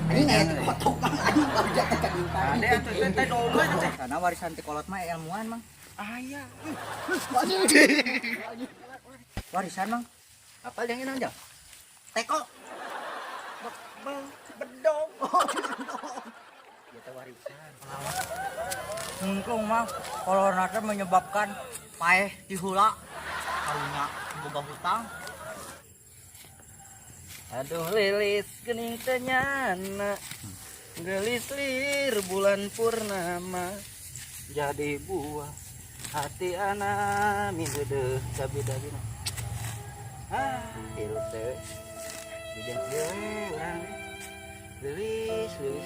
Anjing aya teh kotok Mang anjing barudak teh kadimpan. Ade atuh teh domba teh. Sana warisan ti kolot mah ilmuwan Mang. Aya. Warisan Mang. Apal yang inang jang? Teko. Bedong. Ya teh warisan. Mungkin Mang, kalau nanti menyebabkan paeh di hula, karunya boga hutang. Aduh lilis gening teh nyana. Gelis lir bulan purnama. Jadi buah hati anak minggu sabida-bina. Hirup teh. Dijang dewe urang lilis. 10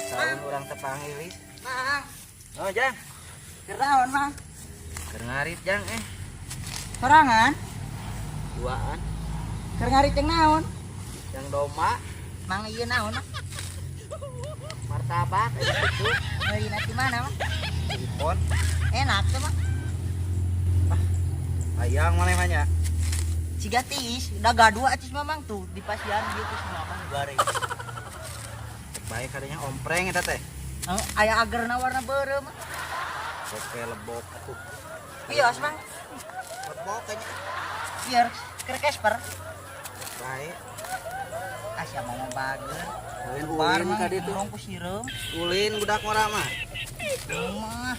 tahun urang tepang lilis. Mang, Oh jang, kerawan Mang. keur ngarit jang Sorangan, duaan. keur ngarit jeung naon? Yang doma, Mang ieu naon? martabak, gitu. Meulina di mana Mang? Telepon, Enak tuh Mang. ayang mana banyak. Siga tiis, udah gadua acis Mamang tuh di pasian gitu semua Mang goreng. Baik adanya ompreng eta teh. Aya agerna warna beureu Mang. Oke lebok atuh. Iya Mang. Lebok kayaknya. Biar keur Casper. Baik. Asya mau bager. Ulin Mang tadi tuh. ngomong ku sireum. Ulin budak ngora mah. Mah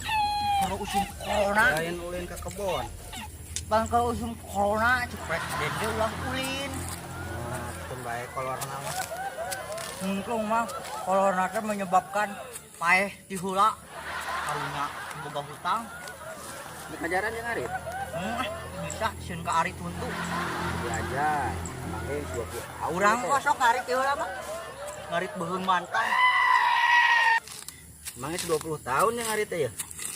kalau usum corona, Lain ulin ke kebon. bang kalau usum corona cepet dede ulang ulin. Nah, baik kolorna mah. Mungkin Mang, kalau nanti menyebabkan paeh di hula, karunya boga hutang. Kajaran yang ngarit. Bisa sieun ka arit untuk. Belajar. Mangge 20 tahun. Urang teh. kosok arit di hula Mang. Ngarit beheung mantan. Mangge 20 tahun yang ngarit teh ya.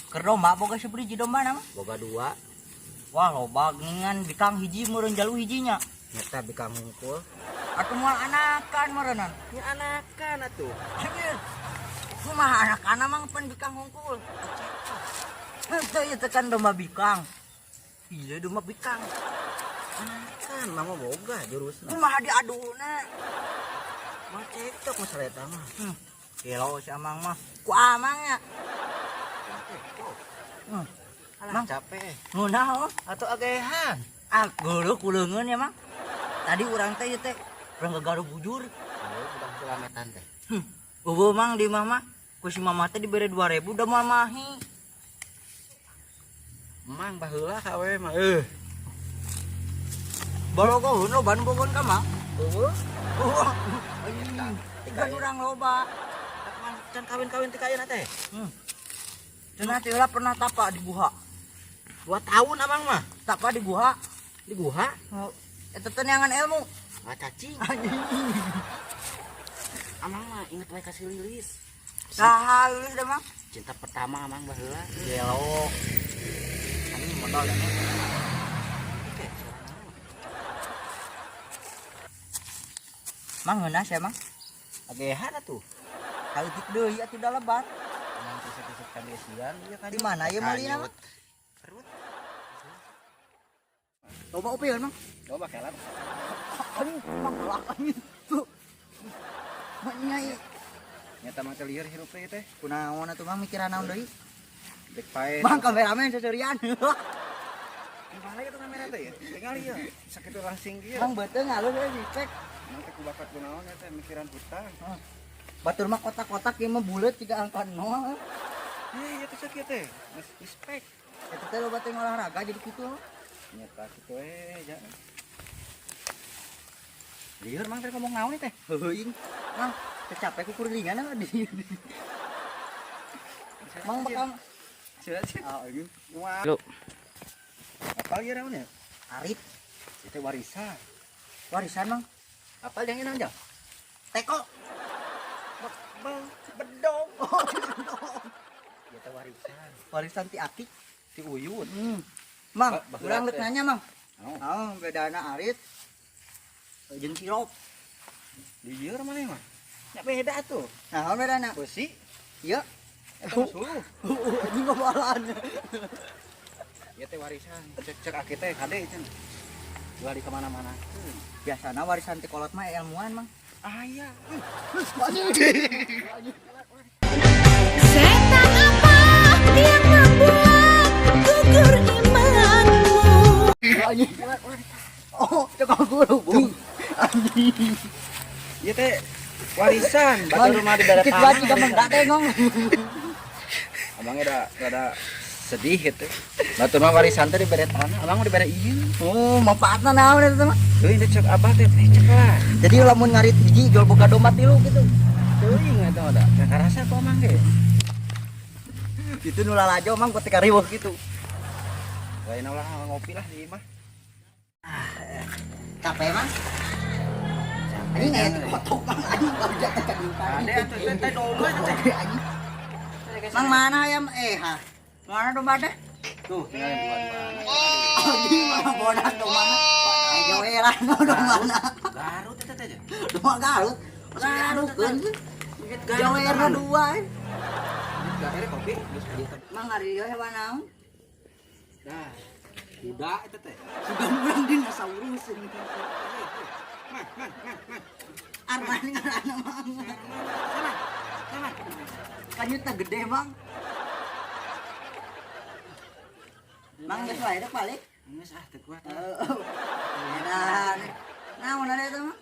Keur domba boga sabriji domba nama. Boga 2. Wah loba ngingan bikang hiji meureun jalu hijinya. Nyata bikang hungkul. Atuh moal anakan meureunnan. Ya anakan atuh. Kumaha anak-anak mang pan bikang hungkul. Henteu ieu teh kan domba bikang. Iya domba bikang. Anakan mama boga jurusna. Kumaha diaduna? Mah cekcok masalah eta mah. Kilo si Amang mah. Ku Amang ya. Alah Mang. capek. Ngunah oh. Atau agehan. Ah geuleuh kuleungeun ya Mang. Tadi urang teh ieu teh urang gagaruh bujur. Oh, budak selametan teh. Eueuh Mang di mah ku si mama teh dibere 2.000 udah moal mahi. Emang baheula kawe mah Balogohun loba nu bogon ka Mang. Eueuh. Tiga urang loba. Can kawin-kawin ti kayeuna teh. Cenah teh heula pernah tapa di guha. 2 tahun abang mah. Tapa di guha. Di guha. Eta teh neangan ilmu. Ah cacing. Amang mah inget wae kasih lilis. Saha lulus dah Mang? Cinta pertama amang baheula. Gelo. Ini modal ya. Oke. Mang ngeunah sia Mang. Agehan atuh. Heutik deui atuh da lebat. Amang kisah-kisah kadesian ieu kan. Di mana ieu meulina Mang? Coba upieun Mang. Coba kelat. Aduh, Mang belakang tuh. Nyai. Nyata mah teh lieur hirup teh teh. Kunaon atuh Mang mikiran naon deui? Dek pae. Mang kameramen seserian. Gimana gitu kamera teh ya? Tinggal ieu. Sakitu langsing kieu. Mang beuteung alus we dicek. Mang teh kubakat kunaon eta mikiran hutang. Batur mah kotak-kotak ieu mah buleut jiga angka 0. Ieu teh sakieu teh. Geus respek. Eta teh loba teh olahraga jadi kitu. Nyata kitu ja. Lieur mang teh ngomong naon teh? Heuing. Mang, teu capek ku kurilingan di. Mang bakal Anjing. Lu. Apal ieu naon ya? arit Itu warisan. warisan Mang. Apal yang inang jang? Teko. Bedong. Ieu teh warisan. Warisan ti Aki. Ti Uyun. Mang, Baheula urang teh. rek nanya Mang. Naon? Naon bedana arit jeung sirop. Di lieur maneh mah. Nya beda tuh. Naon bedana? Besi. Ieu. Eta mah suluh. Anjing ngobalan. Ieu teh warisan. Cek aki teh kade cenah. Jual di kemana-mana. Biasana warisan ti kolot mah ilmuwan Mang. Ayah. Setan apa yang membuat gugur imanmu? Oh, coba guru, Bu. Iya teh warisan, batu rumah di daerah Dikit tanah. banget kamu enggak tengong. Abangnya ada sedih gitu. Batu rumah warisan teh di daerah tanah, abang mau di daerah ieu. Oh, manfaatna naon eta mah? Teuing teh cek abah teh cek lah. Jadi lamun ngarit hiji jual boga domba tilu gitu. Teuing eta mah da. Teu karasa kok mang ge. Itu nu lalajo mang ketika riweuh gitu. Lain ulah ngopi lah di imah. Capek mang? Ini nggak kotok mang anjing kalau jatuh ke diupan. Ada atuh teh domba teh. Mang mana ayam ha? Mana domba teh? Tuh, tinggalin dua-dua. Anjing mana bodas domba na? Ayo elah no domba na. Garut eta teh. Domba Garut. Garutkeun. Jawa dua. Garut kopi geus ka dieu. Mang ari ieu hewan naon? Dah. Kuda eta teh. Sugan urang dinosaurus. Man. Arman ngaranna mang. Kanyut gede mang. Mang geus wae dek balik. Geus ah teu kuat. Dan naon ada eta mah?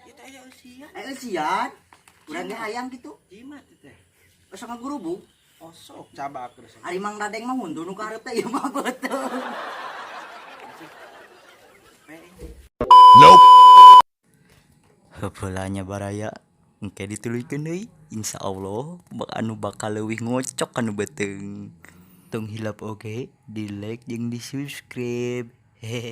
Kita aya usia. Eusian. Urang ge hayang kitu. Jimat teh. Asa ngagurubug. Osok cabak terus. Ari Mang Dadeng mah hundur nu karep teh ieu mah beuteung. Heulanya baraya engke dituluykeun deui. Insyaallah anu bakal leuwih ngocok anu beuteung. Tong hilap oge di like jeung di subscribe. Hehe.